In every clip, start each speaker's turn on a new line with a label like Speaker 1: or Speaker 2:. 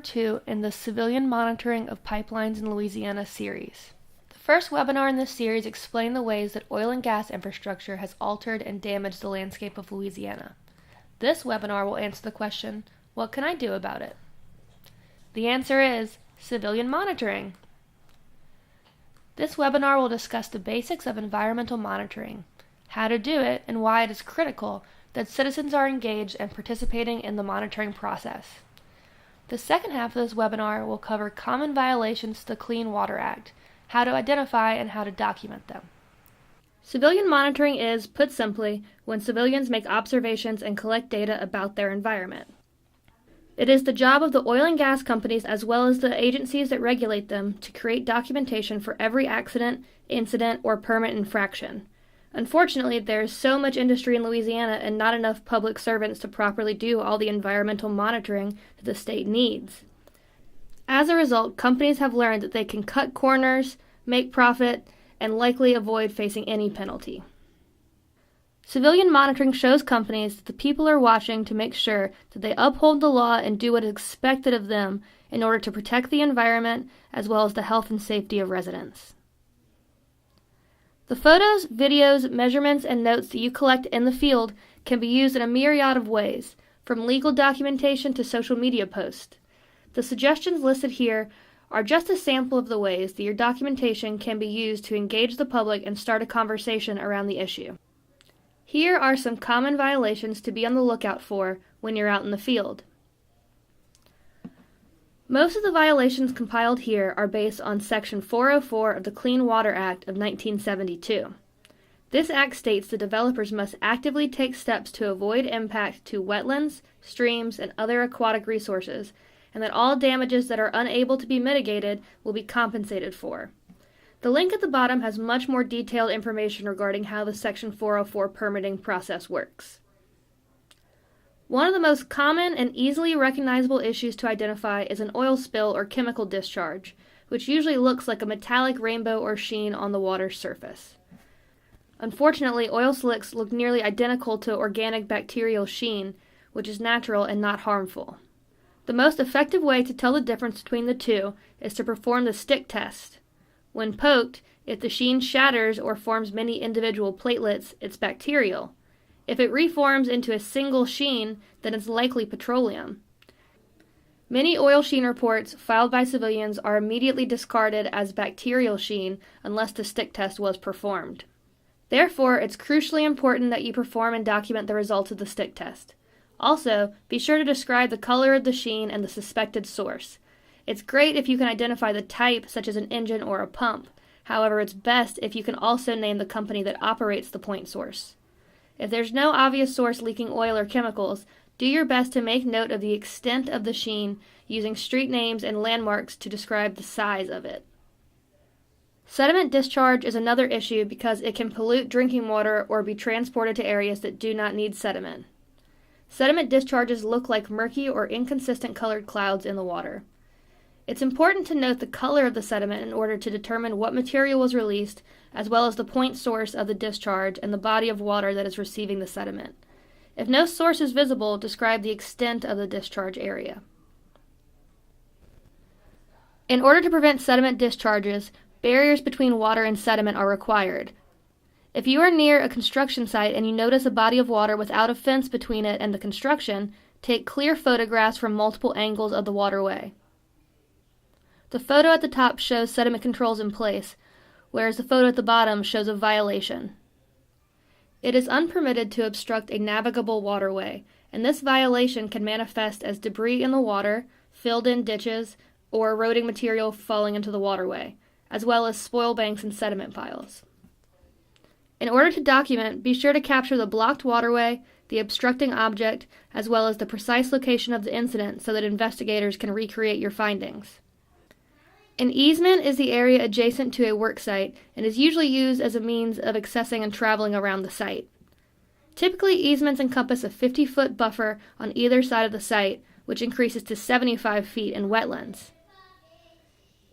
Speaker 1: 2 in the Civilian Monitoring of Pipelines in Louisiana series. The first webinar in this series explained the ways that oil and gas infrastructure has altered and damaged the landscape of Louisiana. This webinar will answer the question, what can I do about it? The answer is civilian monitoring. This webinar will discuss the basics of environmental monitoring, how to do it, and why it is critical that citizens are engaged and participating in the monitoring process. The second half of this webinar will cover common violations to the Clean Water Act, how to identify and how to document them. Civilian monitoring is, put simply, when civilians make observations and collect data about their environment. It is the job of the oil and gas companies as well as the agencies that regulate them to create documentation for every accident, incident, or permit infraction. Unfortunately, there is so much industry in Louisiana and not enough public servants to properly do all the environmental monitoring that the state needs. As a result, companies have learned that they can cut corners, make profit, and likely avoid facing any penalty. Civilian monitoring shows companies that the people are watching to make sure that they uphold the law and do what is expected of them in order to protect the environment as well as the health and safety of residents. The photos, videos, measurements, and notes that you collect in the field can be used in a myriad of ways, from legal documentation to social media posts. The suggestions listed here are just a sample of the ways that your documentation can be used to engage the public and start a conversation around the issue. Here are some common violations to be on the lookout for when you're out in the field. Most of the violations compiled here are based on Section 404 of the Clean Water Act of 1972. This act states that developers must actively take steps to avoid impact to wetlands, streams, and other aquatic resources, and that all damages that are unable to be mitigated will be compensated for. The link at the bottom has much more detailed information regarding how the Section 404 permitting process works. One of the most common and easily recognizable issues to identify is an oil spill or chemical discharge, which usually looks like a metallic rainbow or sheen on the water's surface. Unfortunately, oil slicks look nearly identical to organic bacterial sheen, which is natural and not harmful. The most effective way to tell the difference between the two is to perform the stick test. When poked, if the sheen shatters or forms many individual platelets, it's bacterial. If it reforms into a single sheen, then it's likely petroleum. Many oil sheen reports filed by civilians are immediately discarded as bacterial sheen unless the stick test was performed. Therefore, it's crucially important that you perform and document the results of the stick test. Also, be sure to describe the color of the sheen and the suspected source. It's great if you can identify the type, such as an engine or a pump. However, it's best if you can also name the company that operates the point source. If there's no obvious source leaking oil or chemicals, do your best to make note of the extent of the sheen using street names and landmarks to describe the size of it. Sediment discharge is another issue because it can pollute drinking water or be transported to areas that do not need sediment. Sediment discharges look like murky or inconsistent colored clouds in the water. It's important to note the color of the sediment in order to determine what material was released, as well as the point source of the discharge and the body of water that is receiving the sediment. If no source is visible, describe the extent of the discharge area. In order to prevent sediment discharges, barriers between water and sediment are required. If you are near a construction site and you notice a body of water without a fence between it and the construction, take clear photographs from multiple angles of the waterway. The photo at the top shows sediment controls in place, whereas the photo at the bottom shows a violation. It is unpermitted to obstruct a navigable waterway, and this violation can manifest as debris in the water, filled-in ditches, or eroding material falling into the waterway, as well as spoil banks and sediment piles. In order to document, be sure to capture the blocked waterway, the obstructing object, as well as the precise location of the incident so that investigators can recreate your findings. An easement is the area adjacent to a work site and is usually used as a means of accessing and traveling around the site. Typically, easements encompass a 50-foot buffer on either side of the site, which increases to 75 feet in wetlands.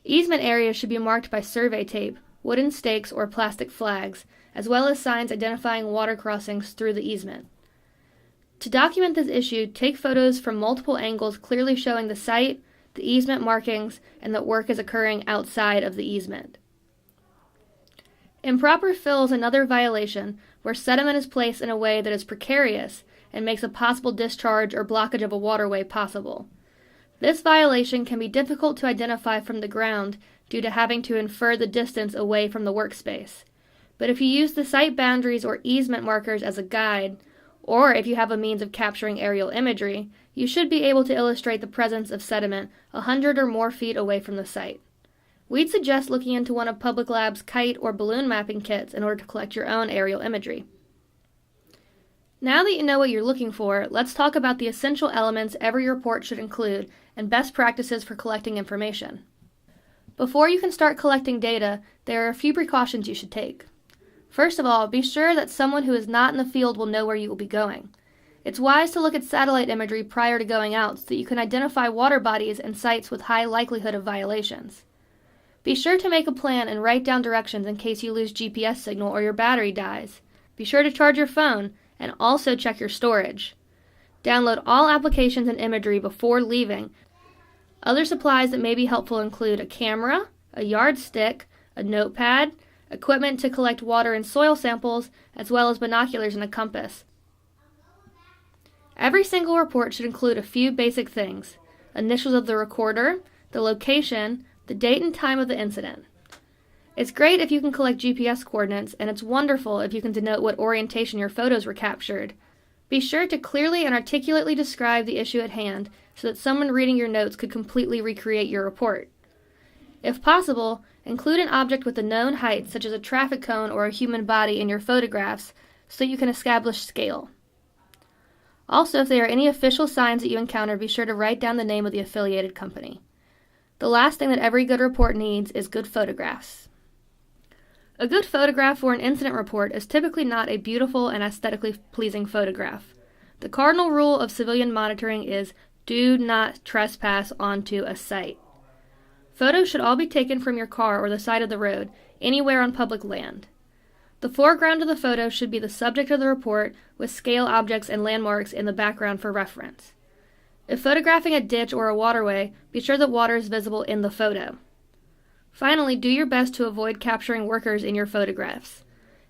Speaker 1: Easement areas should be marked by survey tape, wooden stakes, or plastic flags, as well as signs identifying water crossings through the easement. To document this issue, take photos from multiple angles clearly showing the site, the easement markings, and that work is occurring outside of the easement. Improper fill is another violation where sediment is placed in a way that is precarious and makes a possible discharge or blockage of a waterway possible. This violation can be difficult to identify from the ground due to having to infer the distance away from the workspace. But if you use the site boundaries or easement markers as a guide, or if you have a means of capturing aerial imagery, you should be able to illustrate the presence of sediment 100 or more feet away from the site. We'd suggest looking into one of Public Lab's kite or balloon mapping kits in order to collect your own aerial imagery. Now that you know what you're looking for, let's talk about the essential elements every report should include and best practices for collecting information. Before you can start collecting data, there are a few precautions you should take. First of all, be sure that someone who is not in the field will know where you will be going. It's wise to look at satellite imagery prior to going out so that you can identify water bodies and sites with high likelihood of violations. Be sure to make a plan and write down directions in case you lose GPS signal or your battery dies. Be sure to charge your phone and also check your storage. Download all applications and imagery before leaving. Other supplies that may be helpful include a camera, a yardstick, a notepad, equipment to collect water and soil samples, as well as binoculars and a compass. Every single report should include a few basic things: initials of the recorder, the location, the date and time of the incident. It's great if you can collect GPS coordinates, and it's wonderful if you can denote what orientation your photos were captured. Be sure to clearly and articulately describe the issue at hand so that someone reading your notes could completely recreate your report. If possible, include an object with a known height, such as a traffic cone or a human body, in your photographs so you can establish scale. Also, if there are any official signs that you encounter, be sure to write down the name of the affiliated company. The last thing that every good report needs is good photographs. A good photograph for an incident report is typically not a beautiful and aesthetically pleasing photograph. The cardinal rule of civilian monitoring is do not trespass onto a site. Photos should all be taken from your car or the side of the road, anywhere on public land. The foreground of the photo should be the subject of the report, with scale objects and landmarks in the background for reference. If photographing a ditch or a waterway, be sure that water is visible in the photo. Finally, do your best to avoid capturing workers in your photographs.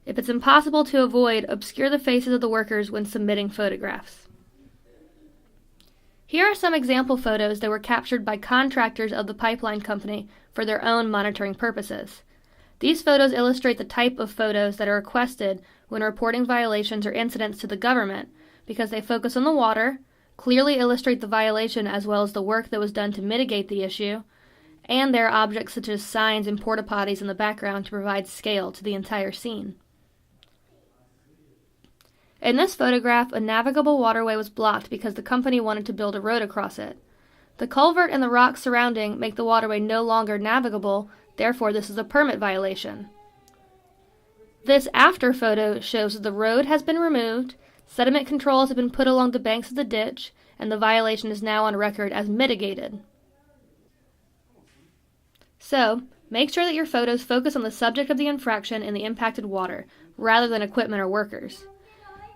Speaker 1: If it's impossible to avoid, obscure the faces of the workers when submitting photographs. Here are some example photos that were captured by contractors of the pipeline company for their own monitoring purposes. These photos illustrate the type of photos that are requested when reporting violations or incidents to the government because they focus on the water, clearly illustrate the violation as well as the work that was done to mitigate the issue, and there are objects such as signs and porta potties in the background to provide scale to the entire scene. In this photograph, a navigable waterway was blocked because the company wanted to build a road across it. The culvert and the rocks surrounding make the waterway no longer navigable, therefore this is a permit violation. This after photo shows that the road has been removed, sediment controls have been put along the banks of the ditch, and the violation is now on record as mitigated. So, make sure that your photos focus on the subject of the infraction and the impacted water, rather than equipment or workers.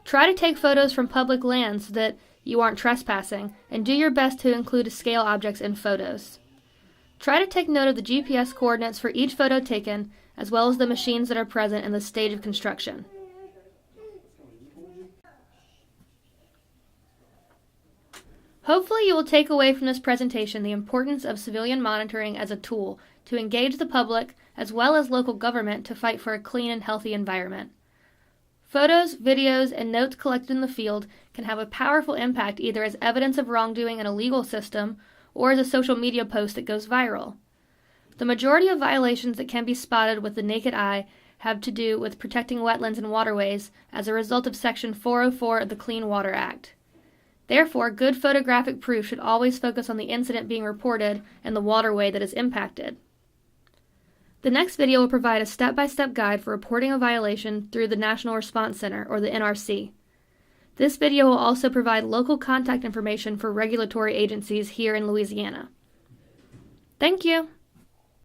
Speaker 1: Try to take photos from public lands so that you aren't trespassing, and do your best to include scale objects in photos. Try to take note of the GPS coordinates for each photo taken, as well as the machines that are present in the stage of construction. Hopefully you will take away from this presentation the importance of civilian monitoring as a tool to engage the public as well as local government to fight for a clean and healthy environment. Photos, videos, and notes collected in the field can have a powerful impact either as evidence of wrongdoing in a legal system or as a social media post that goes viral. The majority of violations that can be spotted with the naked eye have to do with protecting wetlands and waterways as a result of Section 404 of the Clean Water Act. Therefore, good photographic proof should always focus on the incident being reported and the waterway that is impacted. The next video will provide a step-by-step guide for reporting a violation through the National Response Center, or the NRC. This video will also provide local contact information for regulatory agencies here in Louisiana. Thank you!